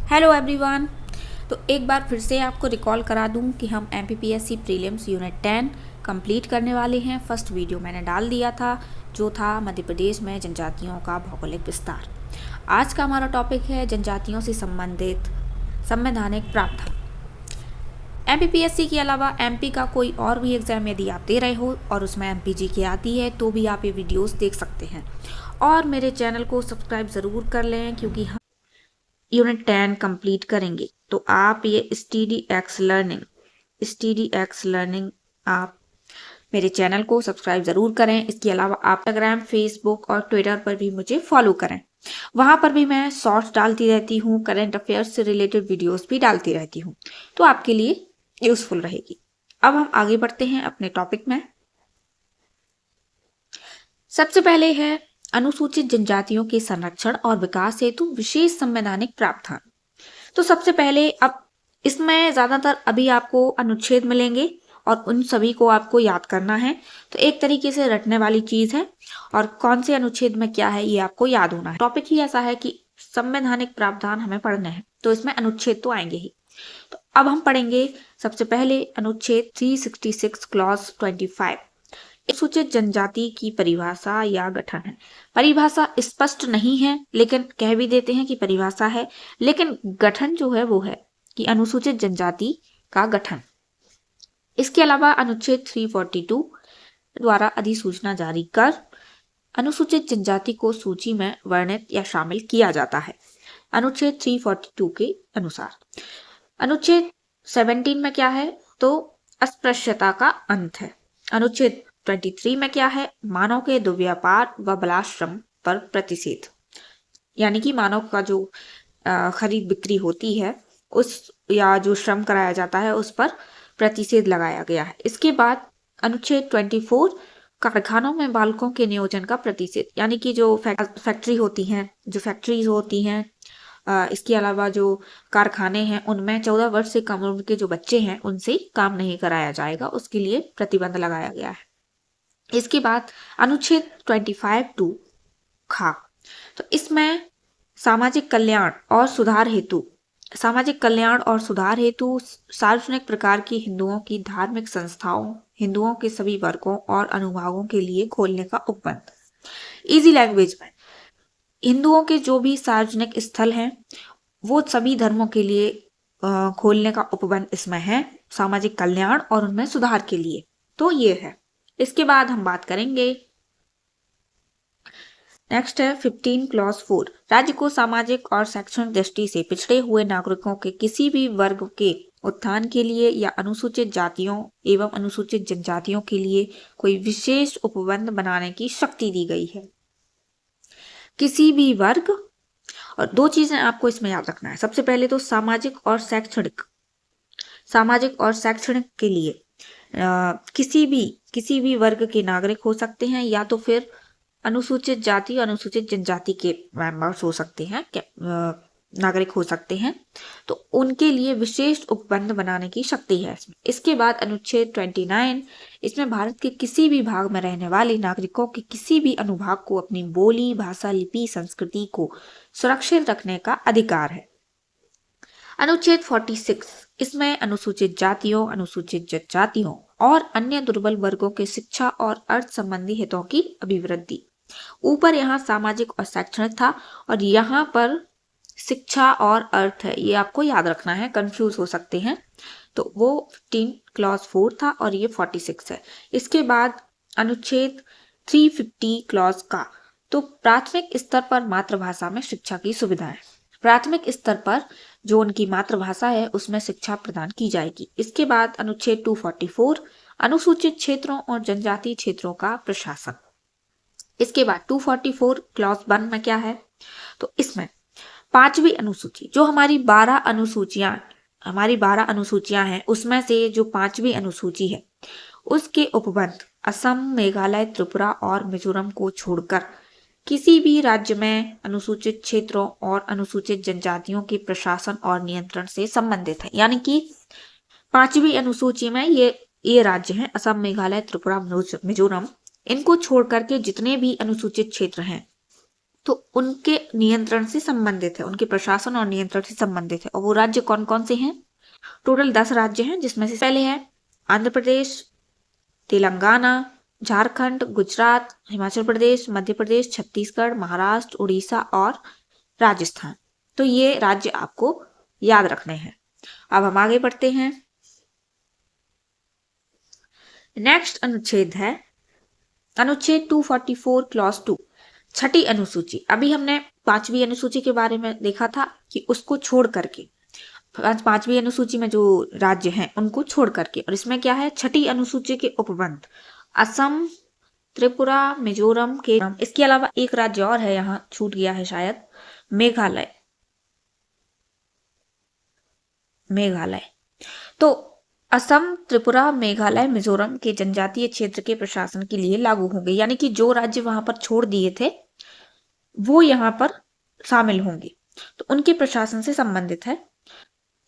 Hello everyone. तो एक बार फिर से आपको रिकॉल करा दूं कि हम MPPSC प्रीलिम्स यूनिट 10 कंप्लीट करने वाले हैं। फर्स्ट वीडियो मैंने डाल दिया था जो था मध्य प्रदेश में जनजातियों का भौगोलिक विस्तार। आज का हमारा टॉपिक है जनजातियों से संबंधित संवैधानिक प्रावधान। MPPSC के अलावा MP का कोई और भी एग्ज़ाम यदि आप दे रहे हो और उसमें MPG की आती है तो भी आप ये वीडियोस देख सकते हैं। और मेरे चैनल को सब्सक्राइब ज़रूर कर लें क्योंकि हम यूनिट 10 कंप्लीट करेंगे। तो आप ये STDX लर्निंग आप मेरे चैनल को सब्सक्राइब ज़रूर करें। इसके अलावा आप इंस्टाग्राम, फेसबुक और ट्विटर पर भी मुझे फॉलो करें। वहाँ पर भी मैं शॉर्ट्स डालती रहती हूँ, करंट अफेयर्स से रिलेटेड वीडियोस भी डालती रहती हूँ, तो आपके लिए यूज़फुल रहेगी। अब हम आगे बढ़ते हैं अपने टॉपिक में। सबसे पहले है अनुसूचित जनजातियों के संरक्षण और विकास हेतु विशेष संवैधानिक प्रावधान। तो सबसे पहले अब इसमें ज़्यादातर अभी आपको अनुच्छेद मिलेंगे और उन सभी को आपको याद करना है। तो एक तरीके से रटने वाली चीज़ है और कौन से अनुच्छेद में क्या है ये आपको याद होना है। टॉपिक ही ऐसा है कि संवैधानिक प्रावधान हमें पढ़ने हैं तो इसमें अनुच्छेद तो आएंगे ही। तो अब हम पढ़ेंगे सबसे पहले अनुच्छेद 366 क्लॉज 25। अनुसूचित जनजाति की परिभाषा या गठन है। परिभाषा स्पष्ट नहीं है लेकिन कह भी देते हैं कि परिभाषा है, लेकिन गठन जो है वो है कि अनुसूचित जनजाति का गठन। इसके अलावा अनुच्छेद 342 द्वारा अधिसूचना जारी कर अनुसूचित जनजाति को सूची में वर्णित या शामिल किया जाता है अनुच्छेद 342 के अनुसार। अनुच्छेद 17 में क्या है तो अस्पृश्यता का अंत है। अनुच्छेद 23 में क्या है, मानव के दुर्व्यापार व बलाश्रम पर प्रतिषेध, यानी कि मानव का जो खरीद बिक्री होती है उस या जो श्रम कराया जाता है उस पर प्रतिषेध लगाया गया है। इसके बाद अनुच्छेद 24 कारखानों में बालकों के नियोजन का प्रतिषेध, यानी कि जो फैक्ट्री होती हैं, जो फैक्ट्रीज होती हैं, इसके अलावा जो कारखाने हैं उनमें 14 वर्ष से कम उम्र के जो बच्चे हैं उनसे काम नहीं कराया जाएगा, उसके लिए प्रतिबंध लगाया गया है। इसके बाद अनुच्छेद 25(2) खा, तो इसमें सामाजिक कल्याण और सुधार हेतु सार्वजनिक प्रकार की हिंदुओं की धार्मिक संस्थाओं, हिंदुओं के सभी वर्गों और अनुभागों के लिए खोलने का उपबंध। इजी लैंग्वेज में हिंदुओं के जो भी सार्वजनिक स्थल हैं वो सभी धर्मों के लिए खोलने का उपबंध इसमें है, सामाजिक कल्याण और उनमें सुधार के लिए। तो ये है। इसके बाद हम बात करेंगे, नेक्स्ट है 15 क्लॉज 4। राज्य को सामाजिक और शैक्षणिक दृष्टि से पिछड़े हुए नागरिकों के किसी भी वर्ग के उत्थान के लिए या अनुसूचित जातियों एवं अनुसूचित जनजातियों के लिए कोई विशेष उपबंध बनाने की शक्ति दी गई है। किसी भी वर्ग, और दो चीजें आपको इसमें याद रखना है। सबसे पहले तो सामाजिक और शैक्षणिक के लिए किसी भी वर्ग के नागरिक हो सकते हैं या तो फिर अनुसूचित जाति और अनुसूचित जनजाति के मेंबर्स हो सकते हैं, नागरिक हो सकते हैं, तो उनके लिए विशेष उपबंध बनाने की शक्ति है इसमें। इसके बाद अनुच्छेद 29, इसमें भारत के किसी भी भाग में रहने वाले नागरिकों के किसी भी अनुभाग को अपनी बोली, भाषा, लिपि, संस्कृति को सुरक्षित रखने का अधिकार है। अनुच्छेद 46, इसमें अनुसूचित जातियों, अनुसूचित जनजातियों और अन्य दुर्बल वर्गों के शिक्षा और अर्थ संबंधी हितों की अभिवृद्धि। ऊपर यहाँ सामाजिक और शैक्षणिक था और यहाँ पर शिक्षा और अर्थ है, ये आपको याद रखना है, कंफ्यूज हो सकते हैं। तो वो 15 क्लॉज 4 था और ये 46 है। इसके बाद अनुच्छेद 350 क्लॉज का, तो प्राथमिक स्तर पर मातृभाषा में शिक्षा की सुविधाएं। प्राथमिक स्तर पर जो उनकी मातृभाषा है उसमें शिक्षा प्रदान की जाएगी। इसके बाद अनुच्छेद 244 अनुसूचित क्षेत्रों और जनजातीय क्षेत्रों का प्रशासन। इसके बाद 244 क्लॉज 1 में क्या है, तो इसमें पांचवी अनुसूची, जो हमारी 12 अनुसूचियां हैं उसमें से जो पांचवी अनुसूची है उसके उपबंध असम, मेघालय, त्रिपुरा और मिजोरम को छोड़कर किसी भी राज्य में अनुसूचित क्षेत्रों और अनुसूचित जनजातियों के प्रशासन और नियंत्रण से संबंधित है। यानी कि पांचवी अनुसूची में ये राज्य हैं असम, मेघालय, त्रिपुरा, मिजोरम, इनको छोड़ करके जितने भी अनुसूचित क्षेत्र हैं तो उनके नियंत्रण से संबंधित है, उनके प्रशासन और नियंत्रण से संबंधित है। और वो राज्य कौन कौन से हैं? टोटल 10 राज्य हैं, जिसमें से पहले है आंध्र प्रदेश, तेलंगाना, झारखंड, गुजरात, हिमाचल प्रदेश, मध्य प्रदेश, छत्तीसगढ़, महाराष्ट्र, उड़ीसा और राजस्थान। तो ये राज्य आपको याद रखने हैं। अब हम आगे बढ़ते हैं। नेक्स्ट अनुच्छेद है अनुच्छेद 244 क्लॉज 2, छठी अनुसूची। अभी हमने पांचवी अनुसूची के बारे में देखा था कि उसको छोड़ करके पांचवी अनुसूची में जो राज्य हैं उनको छोड़ करके, और इसमें क्या है, छठी अनुसूची के उपबंध असम, त्रिपुरा, मिजोरम के, इसके अलावा एक राज्य और है, यहाँ छूट गया है शायद, मेघालय। तो असम, त्रिपुरा, मेघालय, मिजोरम के जनजातीय क्षेत्र के प्रशासन के लिए लागू होंगे, यानी कि जो राज्य वहां पर छोड़ दिए थे वो यहाँ पर शामिल होंगे, तो उनके प्रशासन से संबंधित है,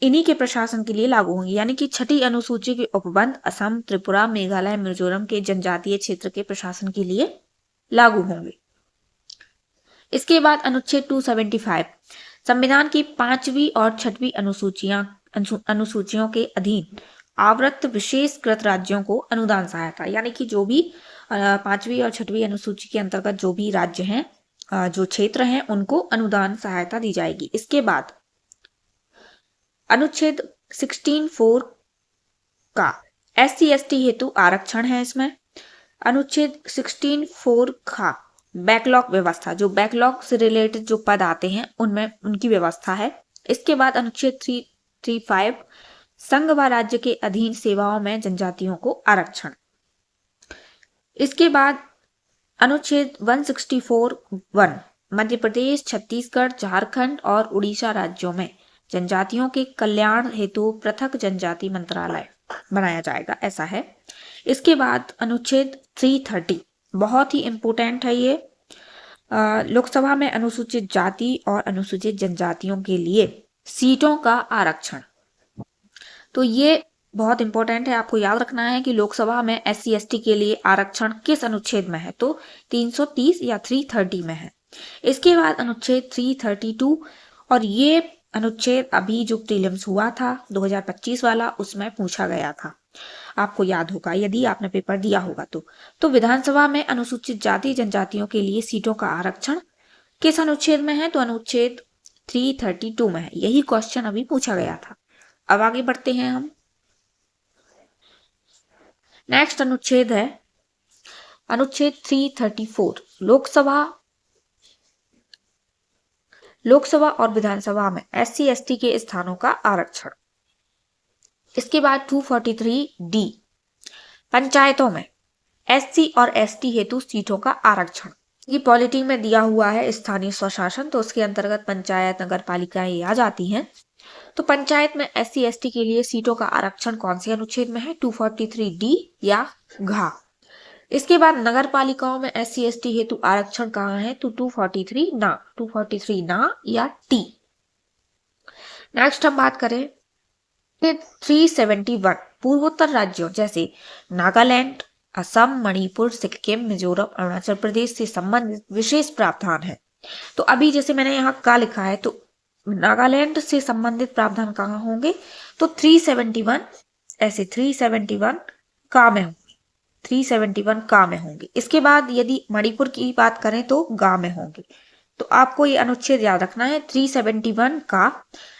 इन्हीं के प्रशासन के लिए लागू होंगे। यानी कि छठी अनुसूची के उपबंध असम, त्रिपुरा, मेघालय, मिजोरम के जनजातीय क्षेत्र के प्रशासन के लिए लागू होंगे। इसके बाद अनुच्छेद 275, संविधान की 5वीं और 6वीं अनुसूचियों के अधीन आवृत्त विशेषकृत राज्यों को अनुदान सहायता, यानी कि जो भी 5वीं और 6वीं अनुसूची के अंतर्गत जो भी राज्य हैं, जो क्षेत्र हैं, उनको अनुदान सहायता दी जाएगी। इसके बाद अनुच्छेद 16(4) का SC/ST हेतु आरक्षण है। इसमें अनुच्छेद 16(4) का बैकलॉग व्यवस्था, जो बैकलॉग से रिलेटेड जो पद आते हैं उनमें उनकी व्यवस्था है। इसके बाद अनुच्छेद 335 संघ व राज्य के अधीन सेवाओं में जनजातियों को आरक्षण। इसके बाद अनुच्छेद 164(1) मध्य प्रदेश, छत्तीसगढ़, झारखंड और उड़ीसा राज्यों में जनजातियों के कल्याण हेतु पृथक जनजाति मंत्रालय बनाया जाएगा, ऐसा है। इसके बाद अनुच्छेद 330 बहुत ही इंपॉर्टेंट है ये, लोकसभा में अनुसूचित जाति और अनुसूचित जनजातियों के लिए सीटों का आरक्षण। तो ये बहुत इंपॉर्टेंट है, आपको याद रखना है कि लोकसभा में SC/ST के लिए आरक्षण किस अनुच्छेद में है, तो 330 या 330 में है। इसके बाद अनुच्छेद 332, और ये अनुच्छेद अभी जो प्रीलिम्स हुआ था 2025 वाला, उसमें पूछा गया था, आपको याद होगा यदि आपने पेपर दिया होगा तो विधानसभा में अनुसूचित जाति जनजातियों के लिए सीटों का आरक्षण किस अनुच्छेद में है, तो अनुच्छेद 332 में है। यही क्वेश्चन अभी पूछा गया था। अब आगे बढ़ते हैं हम। नेक्स्ट अनुच्छेद है अनुच्छेद 334 लोकसभा और विधानसभा में SC/ST के स्थानों का आरक्षण। इसके बाद 243D पंचायतों में SC और ST हेतु सीटों का आरक्षण। ये पॉलिटी में दिया हुआ है स्थानीय स्वशासन, तो उसके अंतर्गत पंचायत, नगर पालिकाएं आ जाती हैं। तो पंचायत में SC/ST के लिए सीटों का आरक्षण कौन से अनुच्छेद में है, 243D या घ। इसके बाद नगर पालिकाओं में SC/ST हेतु आरक्षण कहाँ है, तो 243 ना या T। नेक्स्ट हम बात करें 371 पूर्वोत्तर राज्यों जैसे नागालैंड, असम, मणिपुर, सिक्किम, मिजोरम, अरुणाचल प्रदेश से संबंधित विशेष प्रावधान है। तो अभी जैसे मैंने यहाँ का लिखा है, तो नागालैंड से संबंधित प्रावधान कहाँ होंगे, तो 371, ऐसे 371 का में होंगे, 371 का में होंगे। इसके बाद यदि मणिपुर की बात करें तो गा में होंगे। तो आपको ये अनुच्छेद याद रखना है, 371 का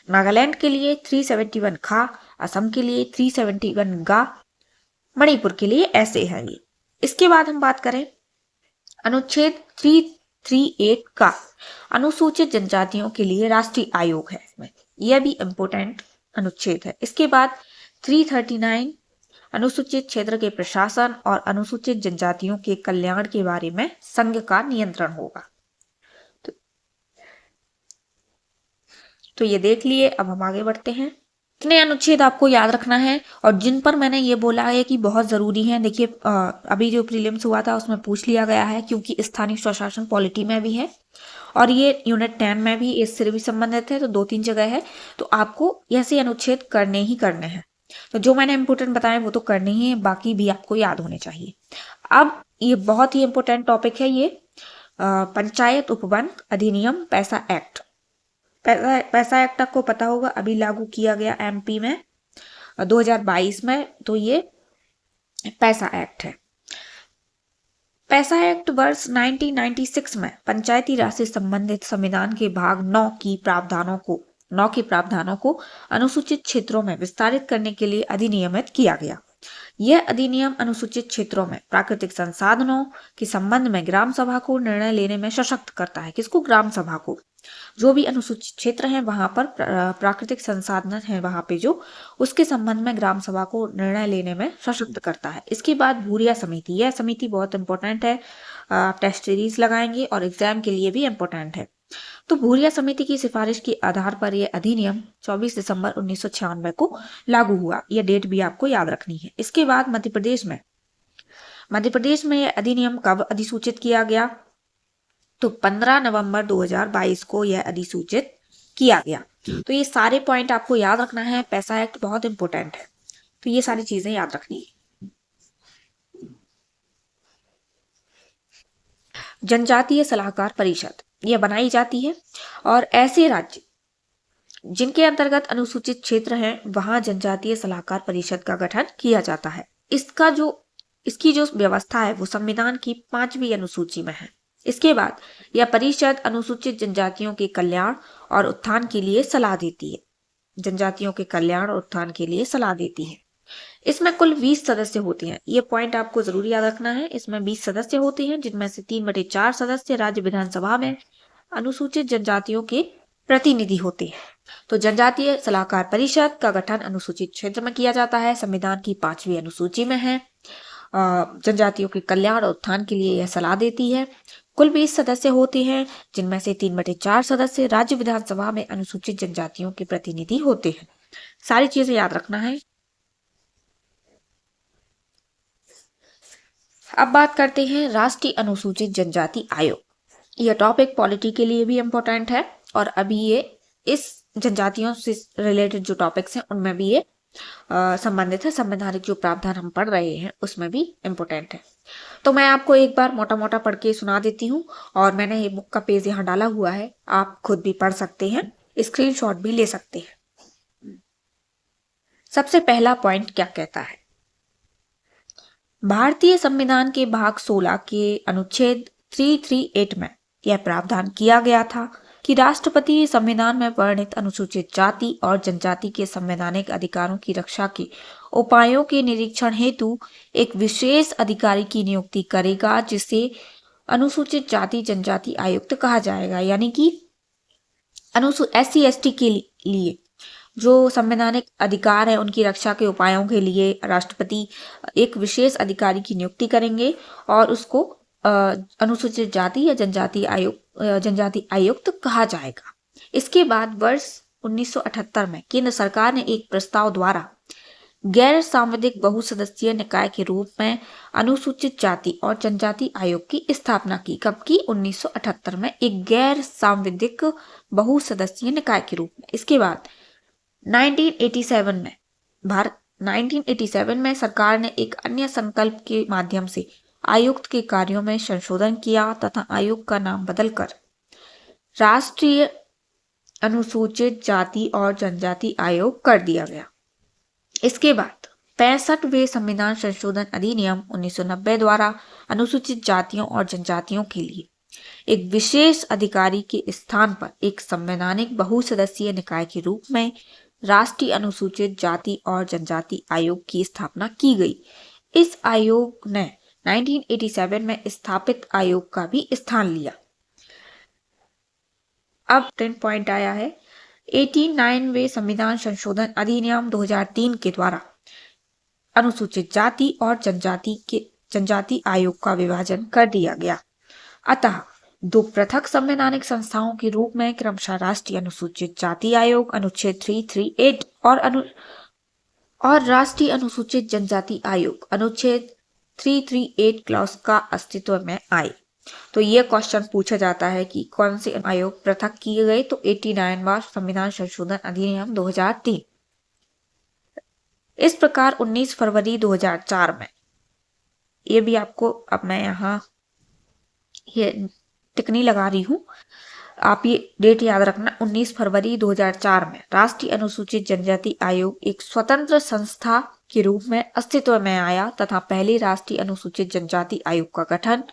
नागालैंड के लिए, 371 खा असम के लिए, 371 गा मणिपुर के लिए, ऐसे है ये। इसके बाद हम बात करें अनुच्छेद 338 का अनुसूचित जनजातियों के लिए राष्ट्रीय आयोग है, इसमें यह भी इंपॉर्टेंट अनुच्छेद है। इसके बाद 339 अनुसूचित क्षेत्र के प्रशासन और अनुसूचित जनजातियों के कल्याण के बारे में संघ का नियंत्रण होगा। तो ये देख लिए। अब हम आगे बढ़ते हैं। इतने अनुच्छेद आपको याद रखना है, और जिन पर मैंने ये बोला है कि बहुत ज़रूरी है, देखिए अभी जो प्रीलिम्स हुआ था उसमें पूछ लिया गया है, क्योंकि स्थानीय स्वशासन पॉलिटी में भी है और ये यूनिट 10 में भी इससे भी संबंधित है, तो 2-3 जगह है। तो आपको ऐसे अनुच्छेद करने ही करने हैं। तो जो मैंने इंपोर्टेंट बताया वो तो करने ही है, बाकी भी आपको याद होने चाहिए। अब ये बहुत ही इंपॉर्टेंट टॉपिक है ये, पंचायत उपवन अधिनियम पैसा एक्ट। पैसा एक्ट आपको पता होगा, अभी लागू किया गया एमपी में 2022 में, तो ये पैसा एक्ट है। पैसा एक्ट वर्ष 1996 में पंचायती राज से संबंधित संविधान के भाग 9 के प्रावधानों को अनुसूचित क्षेत्रों में विस्तारित करने के लिए अधिनियमित किया गया। यह अधिनियम अनुसूचित क्षेत्रों में प्राकृतिक संसाधनों के संबंध में ग्राम सभा को निर्णय लेने में सशक्त करता है। किसको? ग्राम सभा को। जो भी अनुसूचित क्षेत्र है वहां पर प्राकृतिक संसाधन है, वहां पे जो उसके संबंध में ग्राम सभा को निर्णय लेने में सशक्त करता है। इसके बाद भूरिया समिति, यह समिति बहुत इंपॉर्टेंट है, आप टेस्ट सीरीज लगाएंगे और एग्जाम के लिए भी इंपॉर्टेंट है। तो भूरिया समिति की सिफारिश के आधार पर यह अधिनियम 24 दिसंबर 1996 को लागू हुआ। यह डेट भी आपको याद रखनी है। इसके बाद मध्य प्रदेश में यह अधिनियम कब अधिसूचित किया गया? तो 15 नवंबर 2022 को यह अधिसूचित किया गया। तो ये सारे पॉइंट आपको याद रखना है। पैसा एक्ट बहुत इंपॉर्टेंट है, तो ये सारी चीजें याद रखनी है। जनजातीय सलाहकार परिषद यह बनाई जाती है और ऐसे राज्य जिनके अंतर्गत अनुसूचित क्षेत्र हैं वहां जनजातीय सलाहकार परिषद का गठन किया जाता है। इसकी जो व्यवस्था है वो संविधान की 5वीं अनुसूची में है। इसके बाद यह परिषद अनुसूचित जनजातियों के कल्याण और उत्थान के लिए सलाह देती है। जनजातियों के कल्याण और उत्थान के लिए सलाह देती है। इसमें कुल 20 सदस्य होते हैं। ये पॉइंट आपको जरूर याद रखना है। इसमें 20 सदस्य होते हैं, जिनमें से 3/4 सदस्य राज्य विधानसभा में अनुसूचित जनजातियों के प्रतिनिधि होते हैं। तो जनजातीय सलाहकार परिषद का गठन अनुसूचित क्षेत्र में किया जाता है, संविधान की 5वीं अनुसूची में है। जनजातियों के कल्याण और उत्थान के लिए यह सलाह देती है। कुल 20 सदस्य होते हैं, जिनमें से 3/4 सदस्य राज्य विधानसभा में अनुसूचित जनजातियों के प्रतिनिधि होते हैं। सारी चीजें याद रखना है। अब बात करते हैं राष्ट्रीय अनुसूचित जनजाति आयोग। यह टॉपिक पॉलिटी के लिए भी इम्पोर्टेंट है और अभी ये इस जनजातियों से रिलेटेड जो टॉपिक्स हैं उनमें भी ये संबंधित है। संवैधानिक जो प्रावधान हम पढ़ रहे हैं उसमें भी इम्पोर्टेंट है। तो मैं आपको एक बार मोटा मोटा पढ़ के सुना देती हूँ और मैंने ये बुक का पेज यहाँ डाला हुआ है, आप खुद भी पढ़ सकते हैं, स्क्रीनशॉट भी ले सकते हैं। सबसे पहला पॉइंट क्या कहता है? भारतीय संविधान के भाग 16 के अनुच्छेद 338 में यह प्रावधान किया गया था कि राष्ट्रपति संविधान में वर्णित अनुसूचित जाति और जनजाति के संवैधानिक अधिकारों की रक्षा के उपायों के निरीक्षण हेतु एक विशेष अधिकारी की नियुक्ति करेगा, जिसे अनुसूचित जाति जनजाति आयुक्त कहा जाएगा। यानी कि SC/ST के लिए जो संवैधानिक अधिकार है उनकी रक्षा के उपायों के लिए राष्ट्रपति एक विशेष अधिकारी की नियुक्ति करेंगे और उसको अनुसूचित जाति या जनजाति आयुक्त कहा जाएगा। इसके बाद वर्ष 1978 में केंद्र सरकार ने एक प्रस्ताव द्वारा गैर सांविधिक बहुसदस्यीय निकाय के रूप में अनुसूचित जाति और जनजाति आयोग की स्थापना की। कब की? 1978 में, एक गैर सांविधिक बहुसदस्यीय निकाय के रूप में। इसके बाद 1987 में सरकार ने एक अन्य संकल्प के माध्यम से आयुक्त के कार्यों में संशोधन किया तथा आयोग का नाम बदलकर राष्ट्रीय अनुसूचित जाति और जनजाति आयोग कर दिया गया। इसके बाद 65वें संविधान संशोधन अधिनियम 1990 द्वारा अनुसूचित जातियों और जनजातियों के लिए एक विशेष अधिकारी के स्थान पर एक संवैधानिक बहुसदस्यीय निकाय के रूप में राष्ट्रीय अनुसूचित जाति और जनजाति आयोग की स्थापना की गई। इस आयोग ने 1987 में स्थापित आयोग का भी स्थान लिया। अब 10 पॉइंट आया है। 89वें संविधान संशोधन अधिनियम 2003 के द्वारा अनुसूचित जाति और जनजाति आयोग का विभाजन कर दिया गया। अतः 2 पृथक संवैधानिक संस्थाओं के रूप में क्रमशः राष्ट्रीय अनुसूचित जाति आयोग अनुच्छेद 338 और राष्ट्रीय अनुसूचित जनजाति आयोग अनुच्छेद 338 क्लॉज का अस्तित्व में आए। तो ये क्वेश्चन पूछा जाता है कि कौन से आयोग पृथक किए गए? तो 89वां संविधान संशोधन अधिनियम 2003। इस प्रकार 19 फरवरी 2004 में, ये भी आपको अब मैं यहाँ ये टिकनी लगा रही हूँ, आप ये डेट याद रखना। 19 फरवरी 2004 में राष्ट्रीय अनुसूचित जनजाति आयोग एक स्वतंत्र संस्था के रूप में अस्तित्व में आया तथा पहले राष्ट्रीय अनुसूचित जनजाति आयोग का गठन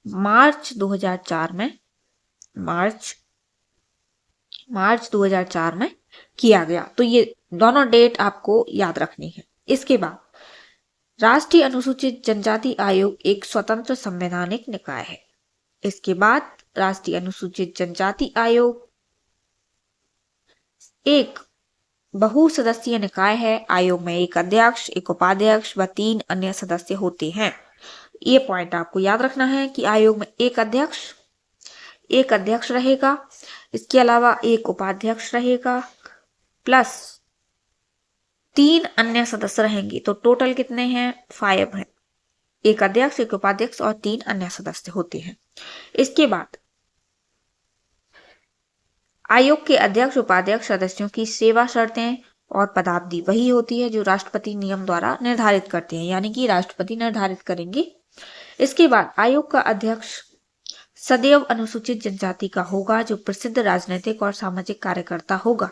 मार्च 2004 में किया गया। तो ये दोनों डेट आपको याद रखनी है। इसके बाद राष्ट्रीय अनुसूचित जनजाति आयोग एक स्वतंत्र संवैधानिक निकाय है। इसके बाद राष्ट्रीय अनुसूचित जनजाति आयोग एक बहुसदस्यीय निकाय है। आयोग में एक अध्यक्ष, एक उपाध्यक्ष व 3 अन्य सदस्य होते हैं। ये पॉइंट आपको याद रखना है कि आयोग में एक अध्यक्ष रहेगा, इसके अलावा एक उपाध्यक्ष रहेगा प्लस 3 अन्य सदस्य रहेंगे। तो टोटल कितने हैं? 5 हैं। एक अध्यक्ष, एक उपाध्यक्ष और 3 अन्य सदस्य होते हैं। इसके बाद आयोग के अध्यक्ष उपाध्यक्ष सदस्यों की सेवा शर्तें और पदावधि वही होती है जो राष्ट्रपति नियम द्वारा निर्धारित करते हैं, यानी कि राष्ट्रपति निर्धारित करेंगे। इसके बाद आयोग का अध्यक्ष सदैव अनुसूचित जनजाति का होगा जो प्रसिद्ध राजनीतिक और सामाजिक कार्यकर्ता होगा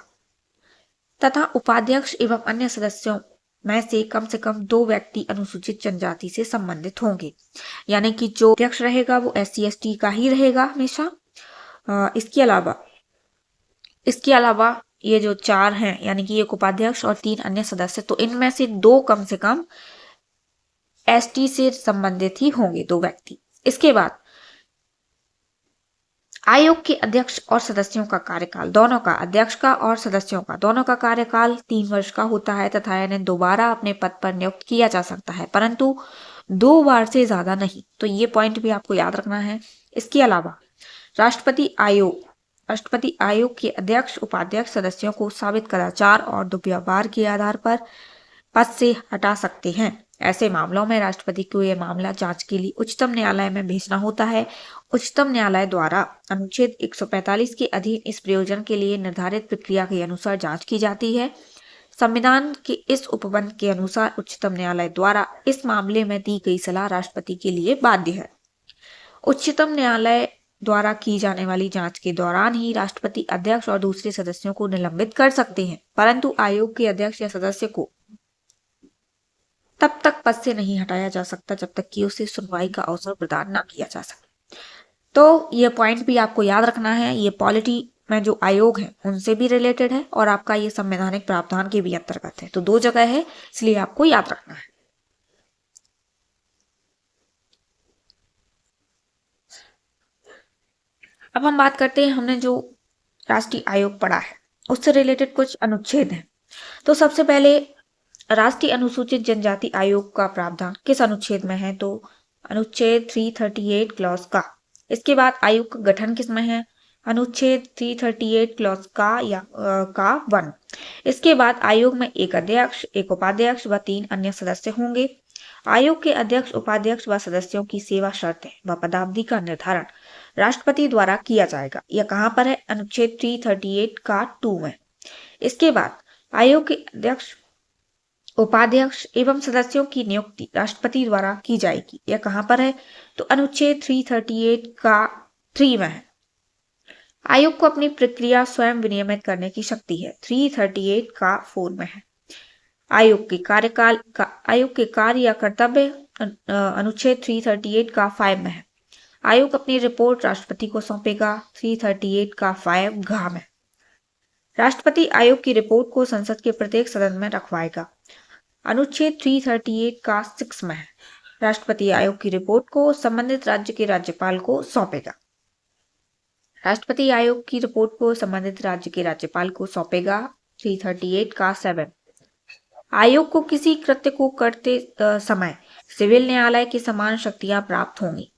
तथा उपाध्यक्ष एवं अन्य सदस्यों में से कम 2 व्यक्ति अनुसूचित जनजाति से संबंधित होंगे, यानी कि जो अध्यक्ष रहेगा वो SC ST का ही रहेगा हमेशा। इसके अलावा ये जो 4 हैं, यानी कि एक उपाध्यक्ष और 3 अन्य सदस्य, तो इनमें से 2 कम से कम ST से संबंधित ही होंगे, 2 व्यक्ति। इसके बाद आयोग के अध्यक्ष और सदस्यों का कार्यकाल, दोनों का, अध्यक्ष का और सदस्यों का, दोनों का कार्यकाल 3 वर्ष का होता है तथा इन्हें दोबारा अपने पद पर नियुक्त किया जा सकता है, परंतु 2 बार से ज्यादा नहीं। तो ये पॉइंट भी आपको याद रखना है। इसके अलावा राष्ट्रपति आयोग के अध्यक्ष उपाध्यक्ष सदस्यों को साबित कदाचार और दुर्व्यवहार के आधार पर पद से हटा सकते हैं। ऐसे मामलों में राष्ट्रपति को यह मामला जांच के लिए उच्चतम न्यायालय में भेजना होता है। उच्चतम न्यायालय द्वारा अनुच्छेद 145 के अधीन इस प्रयोजन के लिए निर्धारित प्रक्रिया के अनुसार जांच की जाती है। संविधान के इस उपबंध के अनुसार उच्चतम न्यायालय द्वारा इस मामले में दी गई सलाह राष्ट्रपति के लिए बाध्य है। उच्चतम न्यायालय द्वारा की जाने वाली जांच के दौरान ही राष्ट्रपति अध्यक्ष और दूसरे सदस्यों को निलंबित कर सकते हैं, परंतु आयोग के अध्यक्ष या सदस्य को तब तक पद से नहीं हटाया जा सकता जब तक कि उसे सुनवाई का अवसर प्रदान न किया जा सके। तो ये पॉइंट भी आपको याद रखना है। ये पॉलिटी में जो आयोग है उनसे भी रिलेटेड है और आपका ये संवैधानिक प्रावधान के भी अंतर्गत है। तो 2 जगह है, इसलिए आपको याद रखना है। अब हम बात करते हैं, हमने जो राष्ट्रीय आयोग पढ़ा है उससे रिलेटेड कुछ अनुच्छेद हैं। तो सबसे पहले राष्ट्रीय अनुसूचित जनजाति आयोग का प्रावधान किस अनुच्छेद में है? तो अनुच्छेद 338 क्लॉज का। इसके बाद आयोग का गठन किस में है? अनुच्छेद 338 क्लॉज का 1। इसके बाद आयोग में एक अध्यक्ष, एक उपाध्यक्ष व 3 अन्य सदस्य होंगे। आयोग के अध्यक्ष, उपाध्यक्ष व सदस्यों की सेवा शर्तें व पदावधि का निर्धारण राष्ट्रपति द्वारा किया जाएगा। यह कहाँ पर है? अनुच्छेद 338 का 2 में। इसके बाद आयोग के अध्यक्ष, उपाध्यक्ष एवं सदस्यों की नियुक्ति राष्ट्रपति द्वारा की जाएगी। यह कहाँ पर है? तो अनुच्छेद 338 का 3 में है। आयोग को अपनी प्रक्रिया स्वयं विनियमित करने की शक्ति है। 338 का 4 में है। आयोग के कार्य या कर्तव्य अनुच्छेद 338 का 5 में है। आयोग अपनी रिपोर्ट राष्ट्रपति को सौंपेगा। 338 का 5 घ में। राष्ट्रपति आयोग की रिपोर्ट को संसद के प्रत्येक सदन में रखवाएगा। अनुच्छेद 338 का 6 में है। राष्ट्रपति आयोग की रिपोर्ट को संबंधित राज्य के राज्यपाल को सौंपेगा। राष्ट्रपति आयोग की रिपोर्ट को संबंधित राज्य के राज्यपाल को सौंपेगा। 338 का 7। आयोग को किसी कृत्य को करते समय सिविल न्यायालय की समान शक्तियां प्राप्त होंगी।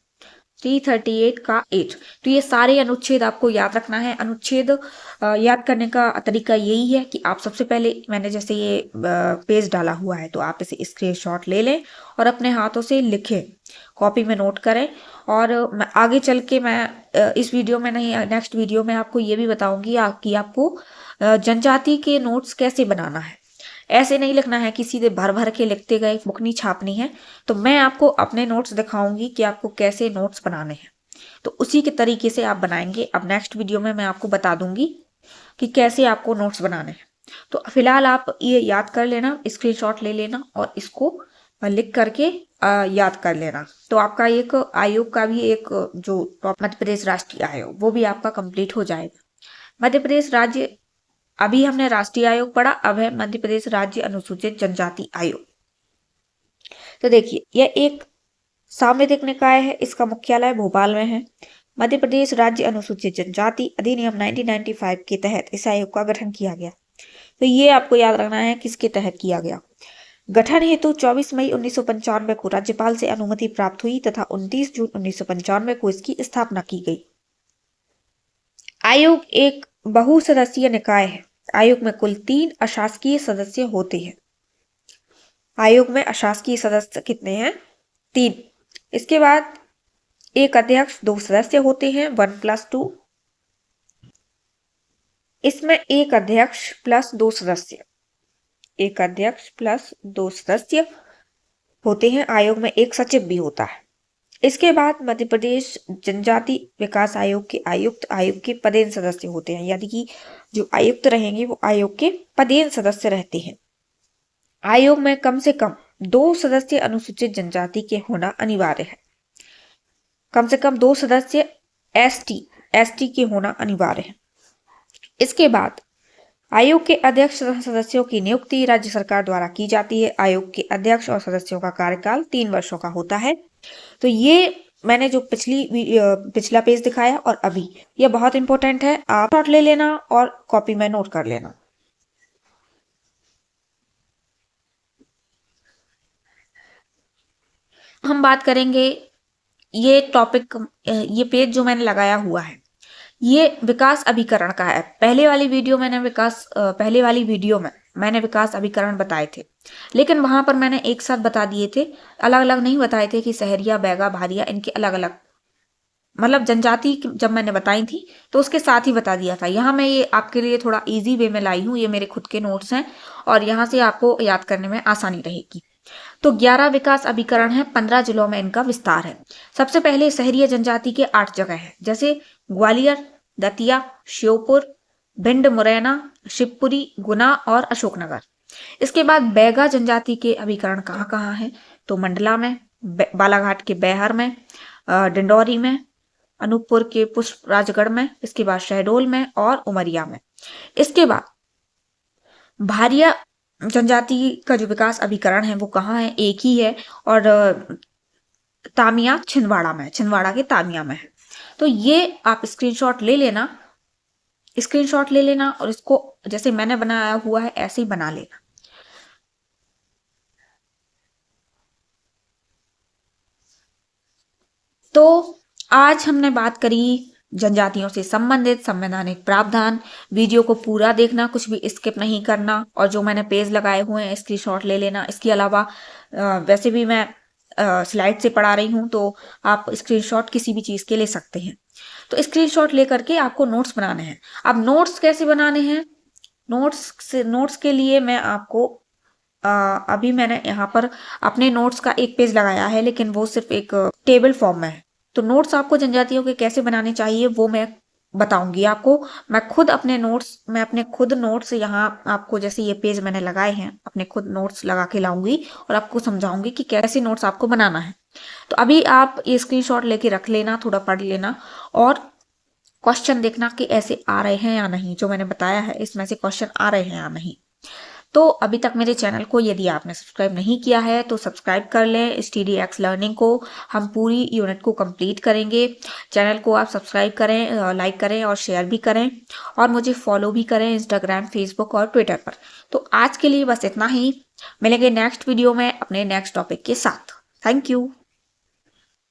338 का 8। तो ये सारे अनुच्छेद आपको याद रखना है। अनुच्छेद याद करने का तरीका यही है कि आप सबसे पहले, मैंने जैसे ये पेज डाला हुआ है तो आप इसे स्क्रीनशॉट ले लें और अपने हाथों से लिखें, कॉपी में नोट करें। और आगे चल के मैं इस वीडियो में नहीं, नेक्स्ट वीडियो में आपको ये भी बताऊंगी कि आपको जनजाति के नोट्स कैसे बनाना है। ऐसे नहीं लिखना है कि सीधे भर भर के लिखते गए, बुक नहीं छापनी है। तो मैं आपको अपने नोट्स दिखाऊंगी कि आपको कैसे नोट्स बनाने हैं। तो उसी के तरीके से आप बनाएंगे। अब नेक्स्ट वीडियो में मैं आपको बता दूंगी कि कैसे आपको नोट्स बनाने हैं। तो फिलहाल आप ये याद कर लेना, स्क्रीनशॉट ले लेना और इसको लिख करके याद कर लेना। तो आपका एक आयोग का भी एक जो मध्य प्रदेश राष्ट्रीय आयोग वो भी आपका कंप्लीट हो जाएगा। मध्य प्रदेश राज्य, अभी हमने राष्ट्रीय आयोग पढ़ा, अब है मध्य प्रदेश राज्य अनुसूचित जनजाति आयोग। तो देखिए यह एक सांविधिक निकाय है, इसका मुख्यालय भोपाल में है। मध्य प्रदेश राज्य अनुसूचित जनजाति अधिनियम 1995 के तहत इस आयोग का गठन किया गया। तो ये आपको याद रखना है किसके तहत किया गया। गठन हेतु 24 मई 1995 को राज्यपाल से अनुमति प्राप्त हुई तथा 29 जून 1995 को इसकी स्थापना की गई। आयोग एक बहुसदस्यीय निकाय है। आयोग में कुल 3 अशासकीय सदस्य होते हैं। आयोग में अशासकीय सदस्य कितने हैं? 3। इसके बाद एक अध्यक्ष, 2 सदस्य होते हैं, 1+2। इसमें एक अध्यक्ष प्लस 2 सदस्य, एक अध्यक्ष प्लस 2 सदस्य होते हैं। आयोग में एक सचिव भी होता है। इसके बाद मध्य प्रदेश जनजाति विकास आयोग के आयुक्त आयोग के पदेन सदस्य होते हैं, यानी कि जो आयुक्त रहेंगे वो आयोग के पदेन सदस्य रहते हैं। आयोग में कम से कम 2 सदस्य अनुसूचित जनजाति के होना अनिवार्य है। कम से कम 2 सदस्य एसटी के होना अनिवार्य है। इसके बाद आयोग के अध्यक्ष तथा सदस्यों की नियुक्ति राज्य सरकार द्वारा की जाती है। आयोग के अध्यक्ष और सदस्यों का कार्यकाल 3 वर्षों का होता है। तो ये मैंने जो पिछला पेज दिखाया और अभी, ये बहुत इंपॉर्टेंट है, आप नोट ले लेना और कॉपी में नोट कर लेना। हम बात करेंगे ये टॉपिक, ये पेज जो मैंने लगाया हुआ है ये विकास अभिकरण का है। पहले वाली वीडियो में मैंने विकास अभिकरण बताए थे, लेकिन वहां पर मैंने एक साथ बता दिए थे, अलग अलग नहीं बताए थे कि सहरिया, बैगा, भारिया इनके अलग अलग, मतलब जनजाति जब मैंने बताई थी तो उसके साथ ही बता दिया था। यहाँ मैं ये आपके लिए थोड़ा इजी वे में लाई हूँ, ये मेरे खुद के नोट्स हैं और यहाँ से आपको याद करने में आसानी रहेगी। तो 11 विकास अभिकरण है, 15 जिलों में इनका विस्तार है। सबसे पहले शहरीय जनजाति के 8 जगह है, जैसे ग्वालियर, दतिया, श्योपुर, भिंड, मुरैना, शिवपुरी, गुना और अशोकनगर। इसके बाद बैगा जनजाति के अभिकरण कहाँ कहाँ है? तो मंडला में, बालाघाट के बैहर में, डिंडौरी में, अनूपपुर के पुष्पराजगढ़ में, इसके बाद शहडोल में और उमरिया में। इसके बाद भारिया जनजाति का जो विकास अभिकरण है वो कहाँ है? एक ही है और तामिया छिंदवाड़ा में, छिंदवाड़ा के तामिया में है। तो ये आप स्क्रीनशॉट ले लेना और इसको जैसे मैंने बनाया हुआ है ऐसे ही बना लेना। तो आज हमने बात करी जनजातियों से संबंधित संवैधानिक प्रावधान। वीडियो को पूरा देखना, कुछ भी स्किप नहीं करना और जो मैंने पेज लगाए हुए हैं स्क्रीनशॉट ले लेना। इसके अलावा वैसे भी मैं स्लाइड से पढ़ा रही हूँ तो आप स्क्रीनशॉट किसी भी चीज़ के ले सकते हैं। तो स्क्रीनशॉट लेकर के आपको नोट्स बनाने हैं। अब नोट्स कैसे बनाने हैं? नोट्स के लिए मैं आपको अभी मैंने यहाँ पर अपने नोट्स का एक पेज लगाया है, लेकिन वो सिर्फ एक टेबल फॉर्म में है। तो नोट्स आपको जनजातियों के कैसे बनाने चाहिए वो मैं बताऊंगी आपको। मैं अपने खुद नोट्स यहाँ आपको, जैसे ये पेज मैंने लगाए हैं, अपने खुद नोट्स लगा के लाऊंगी और आपको समझाऊंगी कि कैसे नोट्स आपको बनाना है। तो अभी आप ये स्क्रीनशॉट लेके रख लेना, थोड़ा पढ़ लेना और क्वेश्चन देखना कि ऐसे आ रहे हैं या नहीं, जो मैंने बताया है इसमें से क्वेश्चन आ रहे हैं या नहीं। तो अभी तक मेरे चैनल को यदि आपने सब्सक्राइब नहीं किया है तो सब्सक्राइब कर लें। STDX लर्निंग को हम पूरी यूनिट को कंप्लीट करेंगे। चैनल को आप सब्सक्राइब करें, लाइक करें और शेयर भी करें और मुझे फॉलो भी करें इंस्टाग्राम, फेसबुक और ट्विटर पर। तो आज के लिए बस इतना ही, मिलेंगे नेक्स्ट वीडियो में अपने नेक्स्ट टॉपिक के साथ। Thank you.